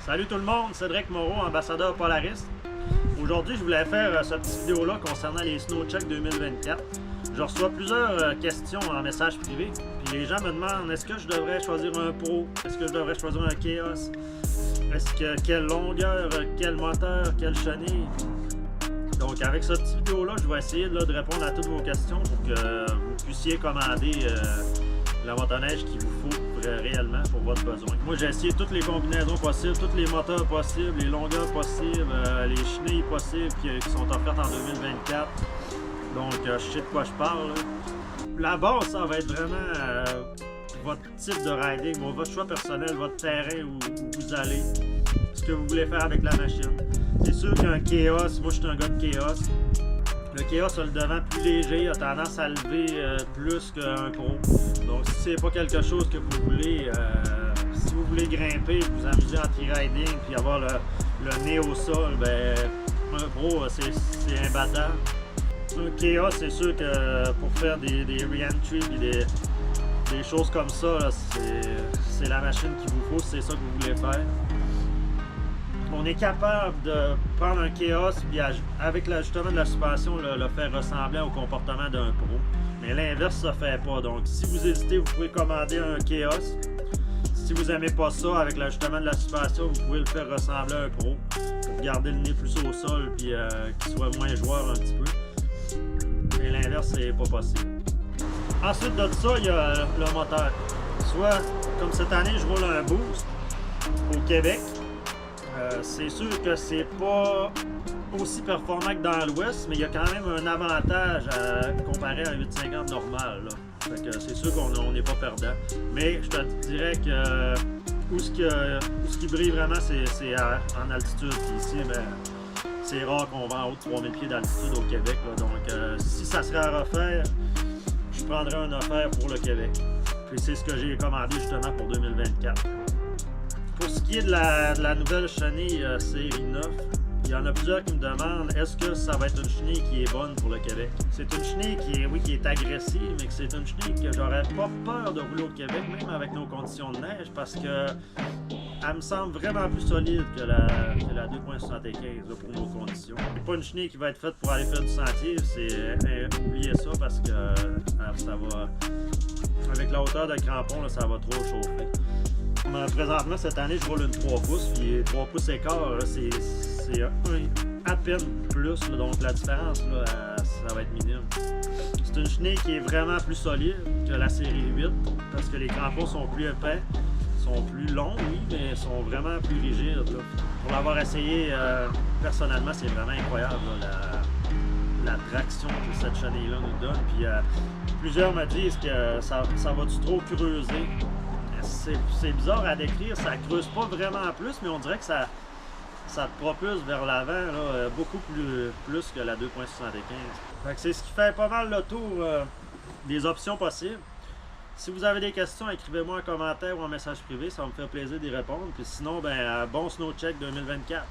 Salut tout le monde, Cédric Moreau, ambassadeur Polaris. Aujourd'hui, je voulais faire cette petite vidéo-là concernant les SnowCheck 2024. Je reçois plusieurs questions en message privé. Puis les gens me demandent, est-ce que je devrais choisir un Pro? Est-ce que je devrais choisir un Chaos? Est-ce que quelle longueur, quel moteur, quelle chenille? Donc avec cette petite vidéo-là, je vais essayer de répondre à toutes vos questions pour que vous puissiez commander la motoneige qu'il vous faut réellement pour votre besoin. Moi, j'ai essayé toutes les combinaisons possibles, tous les moteurs possibles, les longueurs possibles, les chenilles possibles qui sont offertes en 2024. Donc, je sais de quoi je parle. La base, ça va être vraiment votre type de riding, votre choix personnel, votre terrain où vous allez, ce que vous voulez faire avec la machine. C'est sûr qu'un Chaos, moi je suis un gars de Chaos. Le Chaos a le devant plus léger, a tendance à lever plus qu'un Pro. Donc si c'est pas quelque chose que vous voulez, si vous voulez grimper, vous amuser en tri-riding puis avoir le nez au sol, ben un Pro c'est imbattable. Un Chaos, c'est sûr que pour faire des re-entry et des choses comme ça, c'est la machine qu'il vous faut, c'est ça que vous voulez faire. On est capable de prendre un Chaos et avec l'ajustement de la suspension le faire ressembler au comportement d'un Pro. Mais l'inverse ça fait pas. Donc si vous hésitez, vous pouvez commander un Chaos. Si vous n'aimez pas ça, avec l'ajustement de la suspension, vous pouvez le faire ressembler à un Pro pour garder le nez plus au sol et qu'il soit moins joueur un petit peu. Et l'inverse, c'est pas possible. Ensuite de ça, il y a le moteur. Soit, comme cette année, je roule un Boost au Québec. C'est sûr que c'est pas aussi performant que dans l'Ouest, mais il y a quand même un avantage comparé à un 850 normal. C'est sûr qu'on n'est pas perdant. Mais je te dirais que où ce qui brille vraiment, c'est en altitude. Puis ici, ben, c'est rare qu'on va en haut de 3000 pieds d'altitude au Québec. Donc, si ça serait à refaire, je prendrais un offert pour le Québec. Puis c'est ce que j'ai commandé justement pour 2024. Pour ce qui est de la nouvelle chenille série 9, il y en a plusieurs qui me demandent est-ce que ça va être une chenille qui est bonne pour le Québec. C'est une chenille qui est agressive, mais que c'est une chenille que j'aurais pas peur de rouler au Québec, même avec nos conditions de neige, parce que elle me semble vraiment plus solide que la 2.75 pour nos conditions. C'est pas une chenille qui va être faite pour aller faire du sentier, oubliez ça parce que ça va, avec la hauteur de crampon, là, ça va trop chauffer. Présentement, cette année, je roule une 3 pouces, puis 3 pouces écart, c'est à peine plus, là, donc la différence, là, ça va être minime. C'est une chenille qui est vraiment plus solide que la série 8, parce que les crampons sont plus épais, sont plus longs, oui, mais sont vraiment plus rigides. Là. Pour l'avoir essayé, personnellement, c'est vraiment incroyable, là, la traction que cette chenille-là nous donne. Puis plusieurs me disent que ça va-tu trop creuser. C'est bizarre à décrire, ça creuse pas vraiment plus, mais on dirait que ça te propulse vers l'avant beaucoup plus que la 2.75. C'est ce qui fait pas mal le tour des options possibles. Si vous avez des questions, écrivez-moi en commentaire ou en message privé, ça va me faire plaisir d'y répondre. Puis sinon, ben, bon SnowCheck 2024.